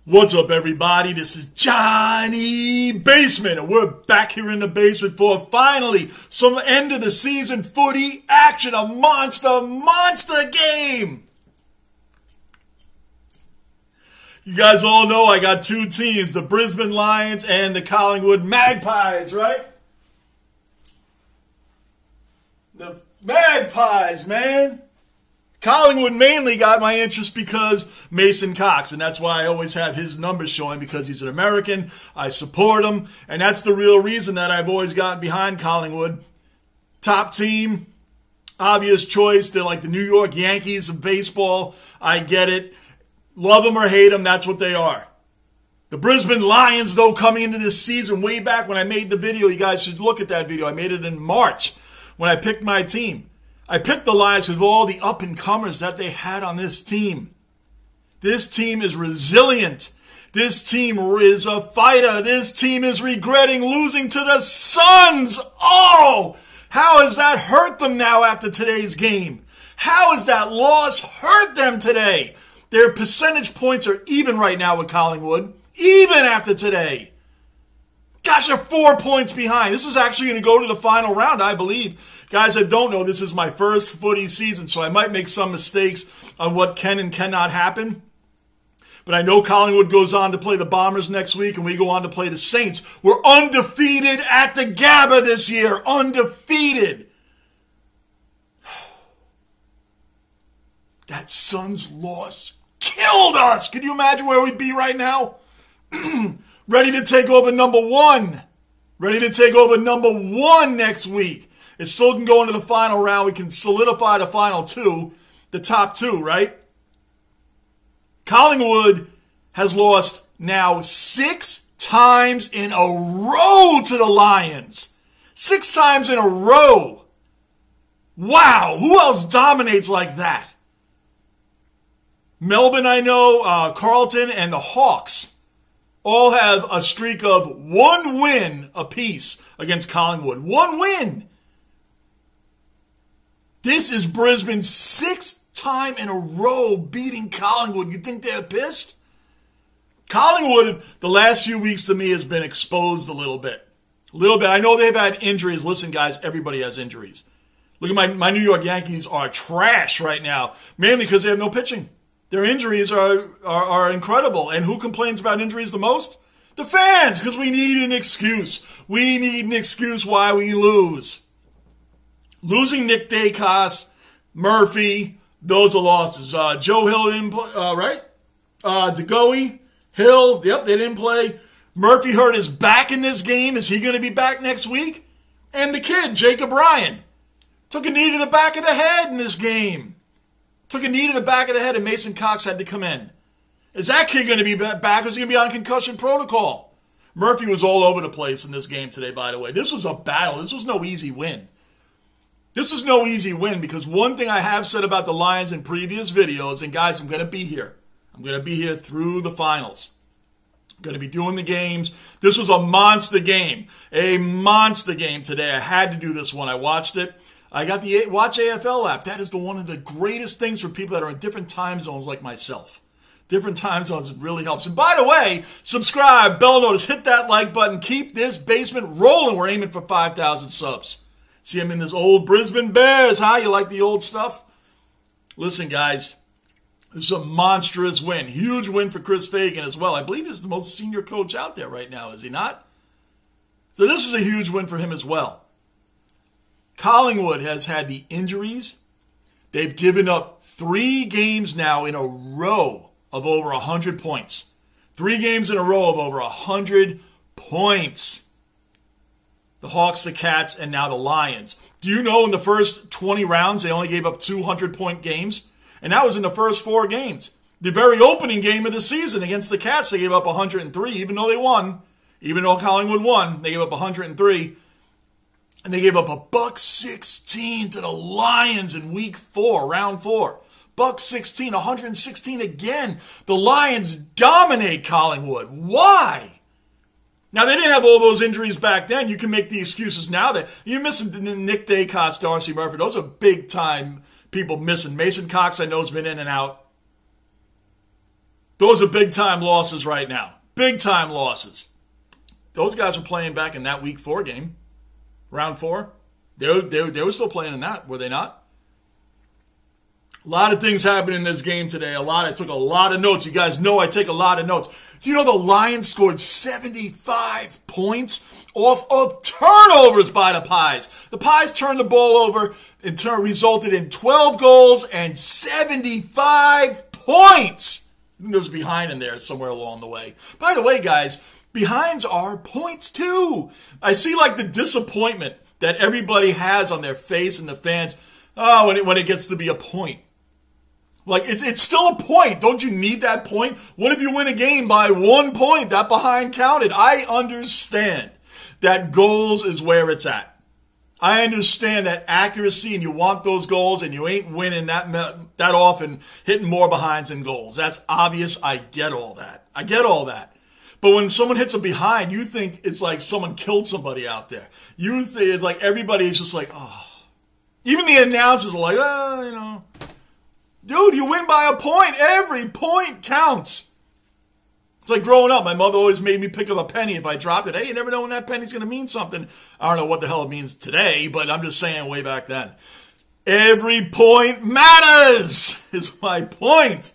What's up, everybody? This is Johnny Basement, and we're back here in the basement for finally some end of the season footy action. A monster game. You guys all know I got two teams, the Brisbane Lions and the Collingwood Magpies, right? The Magpies, man. Collingwood mainly got my interest because Mason Cox, and that's why I always have his numbers showing, because he's an American. I support him, and that's the real reason that I've always gotten behind Collingwood. Top team, obvious choice. They're like the New York Yankees of baseball. I get it. Love them or hate them, that's what they are. The Brisbane Lions, though, coming into this season, way back when I made the video, you guys should look at that video. I made it in March when I picked my team. I picked the Lions with all the up-and-comers that they had on this team. This team is resilient. This team is a fighter. This team is regretting losing to the Suns. Oh, how has that hurt them now after today's game? How has that loss hurt them today? Their percentage points are even right now with Collingwood, even after today. Gosh, they're 4 points behind. This is actually going to go to the final round, I believe. Guys, I don't know. This is my first footy season, so I might make some mistakes on what can and cannot happen. But I know Collingwood goes on to play the Bombers next week, and we go on to play the Saints. We're undefeated at the Gabba this year. Undefeated. That Suns loss killed us. Can you imagine where we'd be right now? Ready to take over number one. Ready to take over number one next week. It still can go into the final round. We can solidify the final two, the top two, right? Collingwood has lost now 6 times in a row to the Lions. 6 times in a row. Wow, who else dominates like that? Melbourne, I know, Carlton, and the Hawks all have a streak of 1 win apiece against Collingwood. 1 win. This is Brisbane's 6th time in a row beating Collingwood. You think they're pissed? Collingwood, the last few weeks to me, has been exposed a little bit. I know they've had injuries. Listen, guys, everybody has injuries. Look at my New York Yankees are trash right now, mainly because they have no pitching. Their injuries are incredible. And who complains about injuries the most? The fans, because we need an excuse. We need an excuse why we lose. Losing Nick Dacos, Murphy, those are losses. Joe Hill didn't play, right? DeGoey, Hill, yep, they didn't play. Murphy hurt his back in this game. Is he going to be back next week? And the kid, Jacob Ryan, took a knee to the back of the head in this game. Took a knee to the back of the head, and Mason Cox had to come in. Is that kid going to be back, or is he going to be on concussion protocol? Murphy was all over the place in this game today, by the way. This was a battle. This was no easy win. This was no easy win, because one thing I have said about the Lions in previous videos, and guys, I'm going to be here. I'm going to be here through the finals. I'm going to be doing the games. This was a monster game. A monster game today. I had to do this one. I watched it. I got the Watch AFL app. That is one of the greatest things for people that are in different time zones like myself. Different time zones, it really helps. And by the way, subscribe, bell notice, hit that like button. Keep this basement rolling. We're aiming for 5,000 subs. See, I'm in this old Brisbane Bears, huh? You like the old stuff? Listen, guys, this is a monstrous win. Huge win for Chris Fagan as well. I believe he's the most senior coach out there right now, is he not? So this is a huge win for him as well. Collingwood has had the injuries. They've given up 3 games now in a row of over 100 points. 3 games in a row of over 100 points. The Hawks, the Cats, and now the Lions. Do you know in the first 20 rounds, they only gave up 200-point games? And that was in the first 4 games. The very opening game of the season against the Cats, they gave up 103, even though they won. Even though Collingwood won, they gave up 103. And they gave up $116 to the Lions in week 4, round 4. $116, 116 again. The Lions dominate Collingwood. Why? Now, they didn't have all those injuries back then. You can make the excuses now that you're missing Nick Dacos, Darcy Murphy. Those are big-time people missing. Mason Cox, I know, has been in and out. Those are big-time losses right now. Big-time losses. Those guys were playing back in that Week 4 game. Round 4. They were still playing in that, were they not? A lot of things happened in this game today. I took a lot of notes. You guys know I take a lot of notes. Do you know the Lions scored 75 points off of turnovers by the Pies? The Pies turned the ball over and resulted in 12 goals and 75 points. I think there was a behind in there somewhere along the way. By the way, guys, behinds are points too. I see like the disappointment that everybody has on their face and the fans when it gets to be a point. Like, it's still a point. Don't you need that point? What if you win a game by 1 point? That behind counted. I understand that goals is where it's at. I understand that accuracy and you want those goals and you ain't winning that often, hitting more behinds than goals. That's obvious. I get all that. I get all that. But when someone hits a behind, you think it's like someone killed somebody out there. You think it's like everybody's just like, oh. Even the announcers are like, oh, you know. Dude, you win by a point. Every point counts. It's like growing up. My mother always made me pick up a penny if I dropped it. Hey, you never know when that penny's going to mean something. I don't know what the hell it means today, but I'm just saying way back then. Every point matters is my point.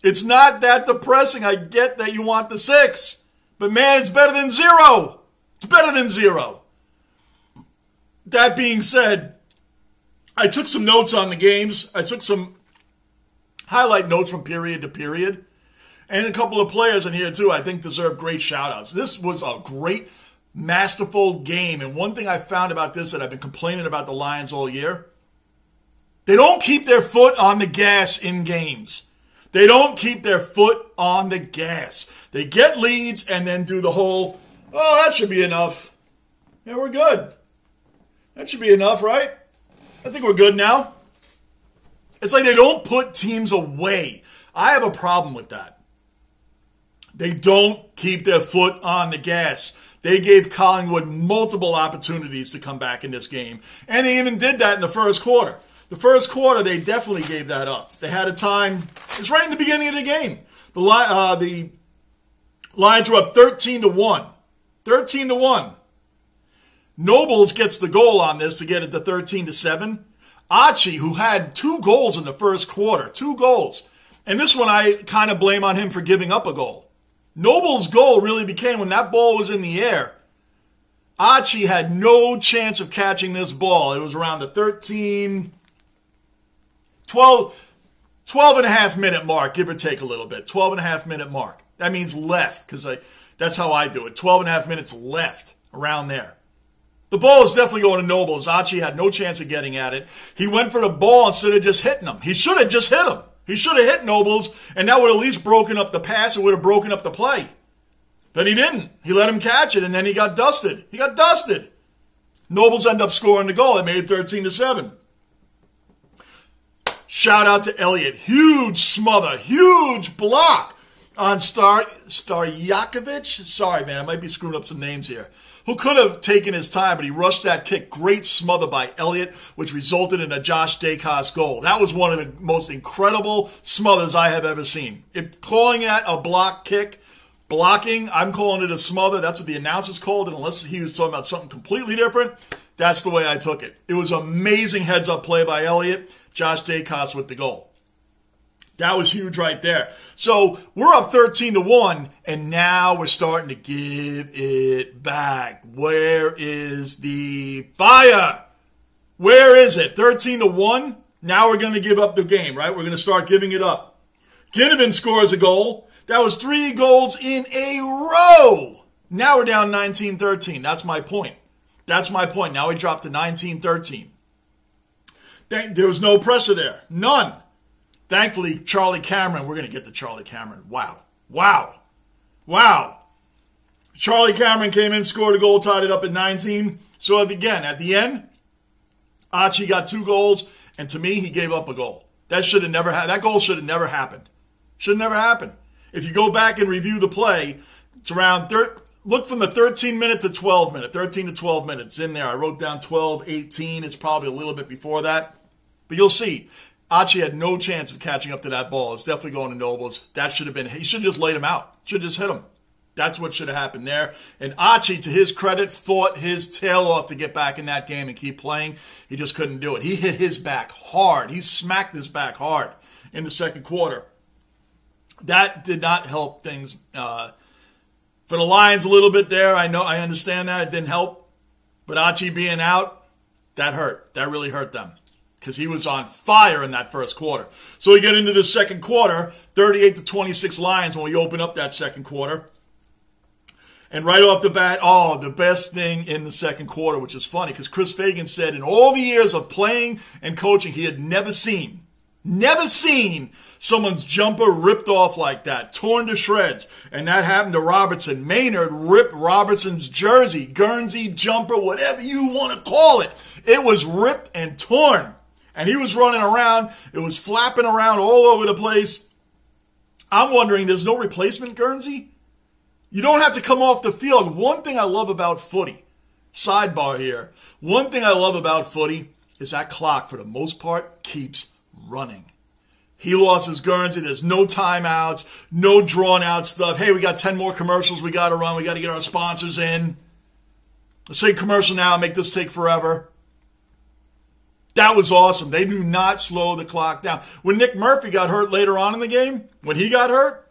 It's not that depressing. I get that you want the 6. But man, it's better than 0. It's better than 0. That being said, I took some notes on the games. I took some highlight notes from period to period. And a couple of players in here, too, I think deserve great shout-outs. This was a great, masterful game. And one thing I found about this that I've been complaining about the Lions all year, they don't keep their foot on the gas in games. They don't keep their foot on the gas. They get leads and then do the whole, oh, that should be enough. Yeah, we're good. That should be enough, right? I think we're good now. It's like they don't put teams away. I have a problem with that. They don't keep their foot on the gas. They gave Collingwood multiple opportunities to come back in this game. And they even did that in the first quarter. The first quarter, they definitely gave that up. They had a time. It's right in the beginning of the game. The Lions were up 13-1. 13-1. Nobles gets the goal on this to get it to 13-7. Archie, who had 2 goals in the first quarter, 2 goals. And this one I kind of blame on him for giving up a goal. Noble's goal really became when that ball was in the air. Archie had no chance of catching this ball. It was around the 12 and a half minute mark, give or take a little bit. 12 and a half minute mark. That means left, because that's how I do it. 12 and a half minutes left, around there. The ball is definitely going to Nobles. Archie had no chance of getting at it. He went for the ball instead of just hitting him. He should have just hit him. He should have hit Nobles, and that would have at least broken up the pass. It would have broken up the play. But he didn't. He let him catch it, and then he got dusted. He got dusted. Nobles ended up scoring the goal. It made it 13-7. Shout out to Elliott. Huge smother. Huge block on Starjakovic. Sorry, man. I might be screwing up some names here. Who could have taken his time, but he rushed that kick. Great smother by Elliott, which resulted in a Josh Dacos goal. That was one of the most incredible smothers I have ever seen. If calling that a block kick, blocking, I'm calling it a smother. That's what the announcers called it, unless he was talking about something completely different. That's the way I took it. It was amazing heads-up play by Elliott. Josh Dacos with the goal. That was huge right there. So we're up 13-1, and now we're starting to give it back. Where is the fire? Where is it? 13-1? Now we're going to give up the game, right? We're going to start giving it up. Ginnivan scores a goal. That was 3 goals in a row. Now we're down 19-13. That's my point. That's my point. Now we dropped to 19-13. There was no pressure there. None. Thankfully, Charlie Cameron, we're going to get to Charlie Cameron. Wow. Wow. Wow. Charlie Cameron came in, scored a goal, tied it up at 19. So again, at the end, Archie got 2 goals, and to me, he gave up a goal. That should have never happened. That goal should have never happened. Should have never happened. If you go back and review the play, it's around look from the 13 minute to 12 minute. 13 to 12 minutes in there. I wrote down 12, 18. It's probably a little bit before that. But you'll see. Archie had no chance of catching up to that ball. It's definitely going to Nobles. That should have been, he should have just laid him out. Should have just hit him. That's what should have happened there. And Archie, to his credit, fought his tail off to get back in that game and keep playing. He just couldn't do it. He hit his back hard. He smacked his back hard in the second quarter. That did not help things for the Lions a little bit there. I understand that. It didn't help. But Archie being out, that hurt. That really hurt them. Because he was on fire in that first quarter. So we get into the second quarter, 38-26 Lions when we open up that second quarter. And right off the bat, the best thing in the second quarter, which is funny, because Chris Fagan said in all the years of playing and coaching, he had never seen someone's jumper ripped off like that, torn to shreds. And that happened to Robertson. Maynard ripped Robertson's jersey, Guernsey jumper, whatever you want to call it. It was ripped and torn. And he was running around. It was flapping around all over the place. I'm wondering, there's no replacement Guernsey? You don't have to come off the field. One thing I love about footy, sidebar here, one thing I love about footy is that clock, for the most part, keeps running. He lost his Guernsey. There's no timeouts, no drawn-out stuff. Hey, we got 10 more commercials we got to run. We got to get our sponsors in. Let's say commercial now, make this take forever. That was awesome. They do not slow the clock down. When Nick Murphy got hurt later on in the game, when he got hurt,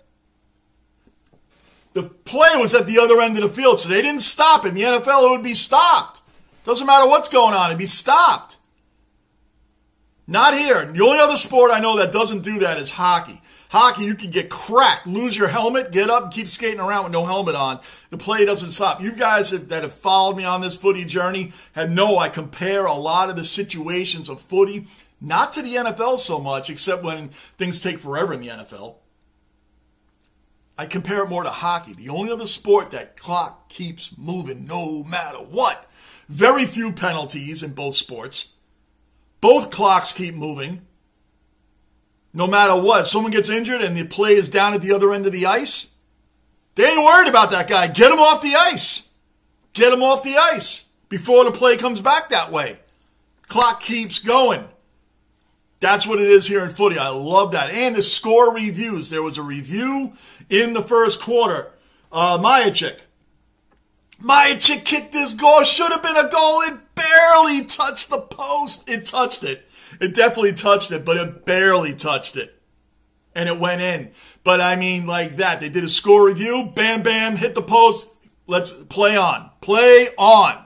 the play was at the other end of the field, so they didn't stop it. In the NFL, it would be stopped. Doesn't matter what's going on. It'd be stopped. Not here. The only other sport I know that doesn't do that is hockey. Hockey, you can get cracked, lose your helmet, get up, and keep skating around with no helmet on. The play doesn't stop. You guys that have followed me on this footy journey know I compare a lot of the situations of footy, not to the NFL so much, except when things take forever in the NFL. I compare it more to hockey. The only other sport that clock keeps moving no matter what. Very few penalties in both sports. Both clocks keep moving. No matter what. If someone gets injured and the play is down at the other end of the ice, they ain't worried about that guy. Get him off the ice. Get him off the ice before the play comes back that way. Clock keeps going. That's what it is here in footy. I love that. And the score reviews. There was a review in the first quarter. Majacek kicked this goal. Should have been a goal. It barely touched the post. It touched it. It definitely touched it, but it barely touched it. And it went in. But I mean, like that. They did a score review. Bam, bam, hit the post. Let's play on. Play on.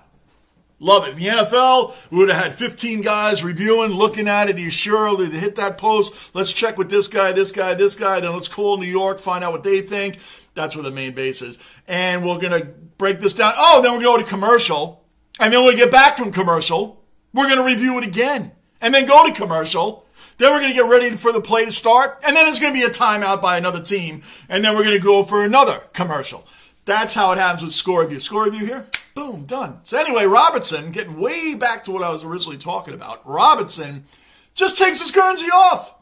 Love it. In the NFL, we would have had 15 guys reviewing, looking at it. Are you sure to hit that post? Let's check with this guy, this guy, this guy. Then let's call New York, find out what they think. That's what the main base is. And we're going to break this down. Then we're going to commercial. And then when we get back from commercial, we're going to review it again. And then go to commercial. Then we're going to get ready for the play to start. And then it's going to be a timeout by another team. And then we're going to go for another commercial. That's how it happens with score review. Score review here, boom, done. So anyway, Robertson, getting way back to what I was originally talking about, Robertson just takes his Guernsey off.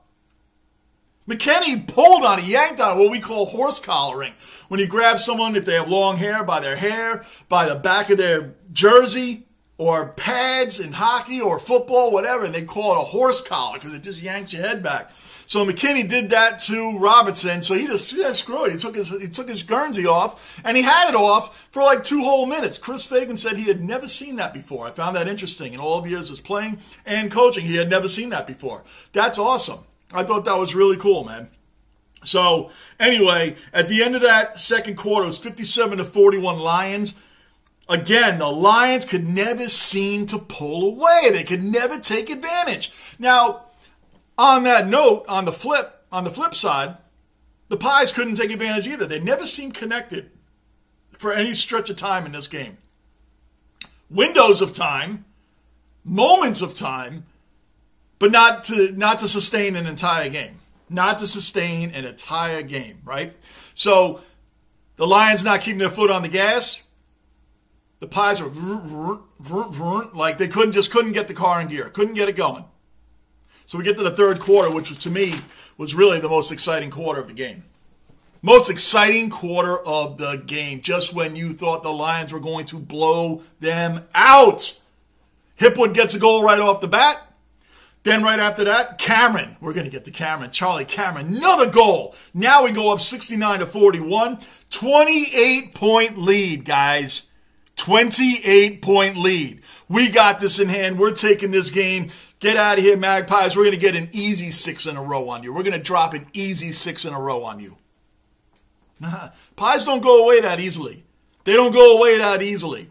McKenny pulled on it, yanked on it, what we call horse collaring. When you grab someone, if they have long hair, by the back of their jersey, or pads in hockey or football, whatever, they call it a horse collar because it just yanks your head back. So McKinney did that to Robertson, so he just screwed it. He took his Guernsey off, and he had it off for like 2 whole minutes. Chris Fagan said he had never seen that before. I found that interesting. In all of years as playing and coaching, he had never seen that before. That's awesome. I thought that was really cool, man. So anyway, at the end of that second quarter, it was 57-41 Lions. Again, the Lions could never seem to pull away. They could never take advantage. Now, on that note, on the flip side, the Pies couldn't take advantage either. They never seemed connected for any stretch of time in this game. Windows of time, moments of time, but not to sustain an entire game. Not to sustain an entire game, right? So the Lions not keeping their foot on the gas. The Pies were like they couldn't get the car in gear, couldn't get it going. So we get to the third quarter, which was, to me, was really the most exciting quarter of the game. Most exciting quarter of the game, just when you thought the Lions were going to blow them out. Hipwood gets a goal right off the bat. Then right after that, Cameron. We're going to get to Cameron. Charlie Cameron. Another goal. Now we go up 69-41. 28-point lead, guys. 28-point lead. We got this in hand. We're taking this game. Get out of here, Magpies. We're going to get an easy 6 in a row on you. We're going to drop an easy 6 in a row on you. Pies don't go away that easily. They don't go away that easily.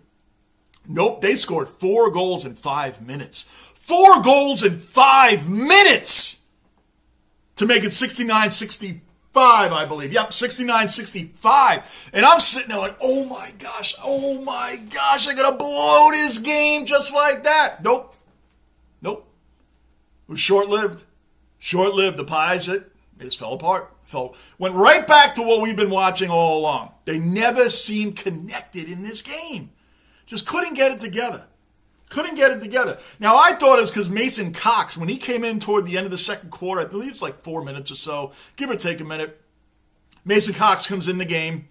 Nope, they scored 4 goals in 5 minutes. 4 goals in 5 minutes to make it 69-65, I believe. Yep, 69-65. And I'm sitting there like, oh my gosh, they're going to blow this game just like that. Nope. It was short-lived. Short-lived. The Pies, it just fell apart. Went right back to what we've been watching all along. They never seemed connected in this game. Just couldn't get it together. Now, I thought it was because Mason Cox, when he came in toward the end of the second quarter, I believe it's like 4 minutes or so, give or take a minute, Mason Cox comes in the game,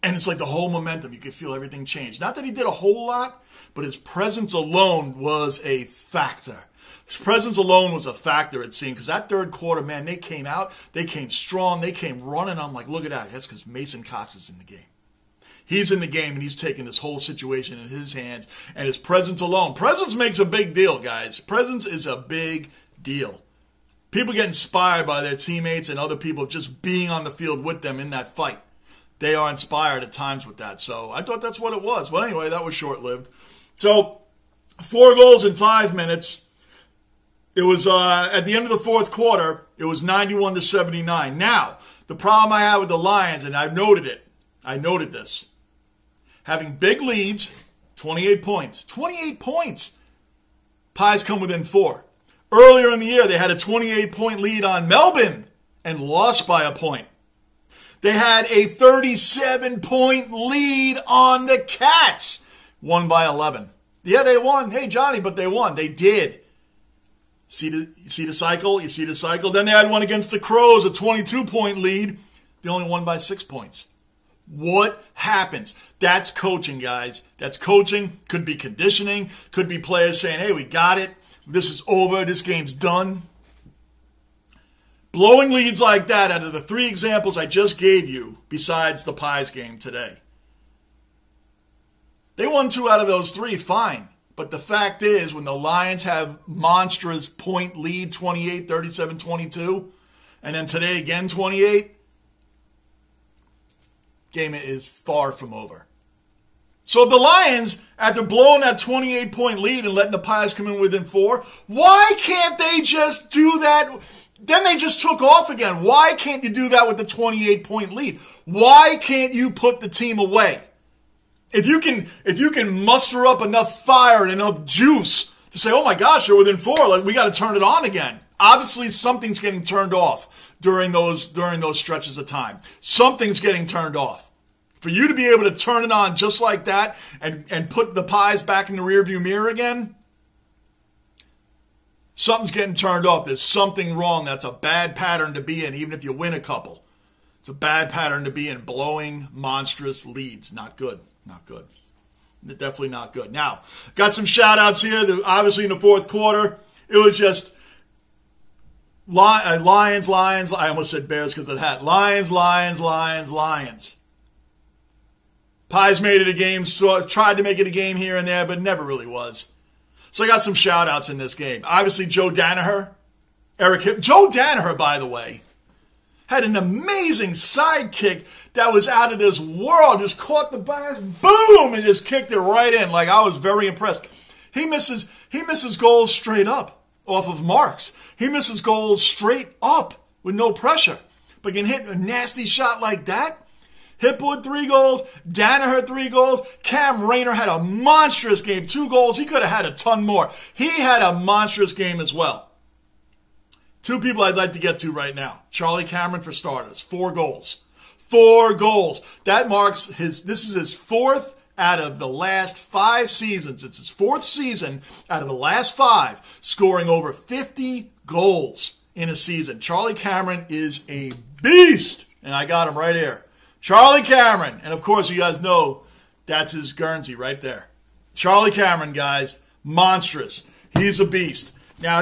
and it's like the whole momentum. You could feel everything change. Not that he did a whole lot, but his presence alone was a factor. His presence alone was a factor, it seemed, because that third quarter, man, they came out, they came strong, they came running. I'm like, look at that. That's because Mason Cox is in the game. He's in the game, and he's taking this whole situation in his hands, and his presence alone. Presence makes a big deal, guys. Presence is a big deal. People get inspired by their teammates and other people just being on the field with them in that fight. They are inspired at times with that. So I thought that's what it was. But anyway, that was short-lived. So 4 goals in 5 minutes. It was at the end of the fourth quarter, it was 91-79. Now, the problem I had with the Lions, and I've noted it. I noted this. Having big leads, 28 points. 28 points. Pies come within 4. Earlier in the year, they had a 28-point lead on Melbourne and lost by a point. They had a 37-point lead on the Cats. Won by 11. Yeah, they won. Hey, Johnny, but they won. They did. See the cycle? You see the cycle? Then they had one against the Crows, a 22-point lead. They only won by 6 points. What happens? That's coaching, guys. That's coaching. Could be conditioning. Could be players saying, hey, we got it. This is over. This game's done. Blowing leads like that out of the 3 examples I just gave you, besides the Pies game today. They won 2 out of those 3, fine. But the fact is, when the Lions have monstrous point lead, 28, 37, 22, and then today again 28, game is far from over. So the Lions, after blowing that 28-point lead and letting the Pies come in within 4, why can't they just do that? Then they just took off again. Why can't you do that with the 28-point lead? Why can't you put the team away? If you can muster up enough fire and enough juice to say, oh my gosh, you're within 4, like we got to turn it on again. Obviously, something's getting turned off during those stretches of time. Something's getting turned off. For you to be able to turn it on just like that and put the Pies back in the rearview mirror again, something's getting turned off. There's something wrong. That's a bad pattern to be in, even if you win a couple. It's a bad pattern to be in, blowing monstrous leads. Not good. Not good. Definitely not good. Now, got some shout-outs here. Obviously, in the fourth quarter, it was just Lions. I almost said Bears because of that. Lions. Pies made it a game, so tried to make it a game here and there, but never really was. So I got some shout-outs in this game. Obviously, Joe Danaher, Eric Hipp. Joe Danaher, by the way, had an amazing sidekick that was out of this world. Just caught the Pies, boom, and just kicked it right in. Like, I was very impressed. He misses goals straight up off of marks. He misses goals straight up with no pressure. But can hit a nasty shot like that? Hipwood, 3 goals. Danaher, 3 goals. Cam Rayner had a monstrous game. 2 goals. He could have had a ton more. He had a monstrous game as well. 2 people I'd like to get to right now. Charlie Cameron for starters. 4 goals. 4 goals. That marks this is his 4th out of the last 5 seasons. It's his 4th season out of the last 5 scoring over 50 goals in a season. Charlie Cameron is a beast. And I got him right here. Charlie Cameron. And, of course, you guys know that's his Guernsey right there. Charlie Cameron, guys. Monstrous. He's a beast. Now,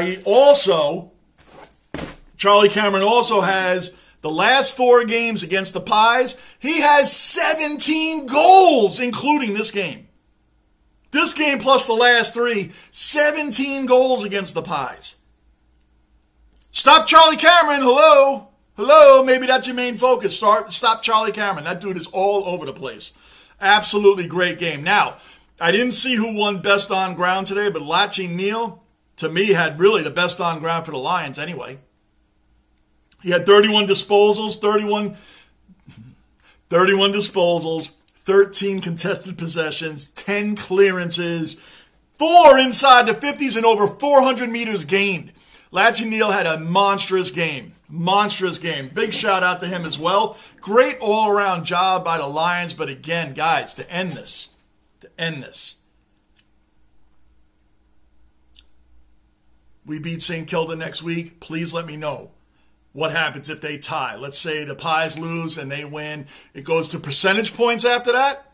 Charlie Cameron also has the last 4 games against the Pies. He has 17 goals, including this game. This game plus the last 3, 17 goals against the Pies. Stop Charlie Cameron. Hello. Hello. Maybe that's your main focus. Stop Charlie Cameron. That dude is all over the place. Absolutely great game. Now, I didn't see who won best on ground today, but Lachie Neal, to me, had really the best on ground for the Lions anyway. He had 31 disposals, 13 contested possessions, 10 clearances, 4 inside the 50s, and over 400 meters gained. Lachie Neal had a monstrous game. Monstrous game. Big shout out to him as well. Great all-around job by the Lions. But again, guys, to end this, we beat St. Kilda next week. Please let me know what happens if they tie. Let's say the Pies lose and they win. It goes to percentage points after that.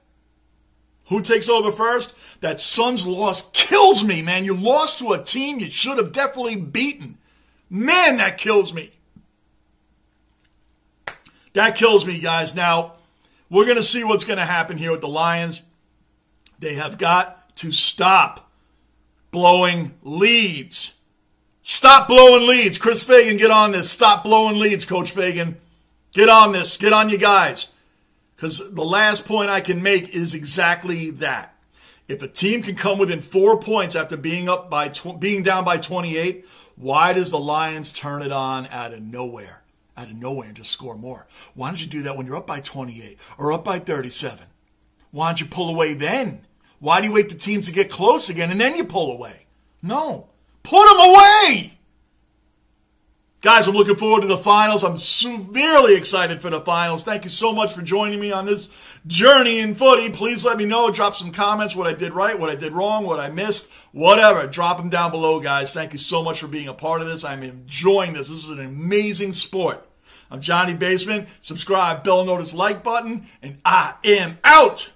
Who takes over first? That Suns loss kills me, man. You lost to a team you should have definitely beaten. Man, that kills me. That kills me, guys. Now, we're going to see what's going to happen here with the Lions. They have got to stop blowing leads. Stop blowing leads. Chris Fagan, get on this. Stop blowing leads, Coach Fagan. Get on this. Get on you guys. Because the last point I can make is exactly that. If a team can come within 4 points after being down by 28, why does the Lions turn it on out of nowhere? Out of nowhere and just score more. Why don't you do that when you're up by 28 or up by 37? Why don't you pull away then? Why do you wait for teams to get close again and then you pull away? No. Put them away! Guys, I'm looking forward to the finals. I'm severely excited for the finals. Thank you so much for joining me on this journey in footy. Please let me know. Drop some comments, what I did right, what I did wrong, what I missed, whatever. Drop them down below, guys. Thank you so much for being a part of this. I'm enjoying this. This is an amazing sport. I'm Johnny Basement. Subscribe, bell notice, like button, and I am out.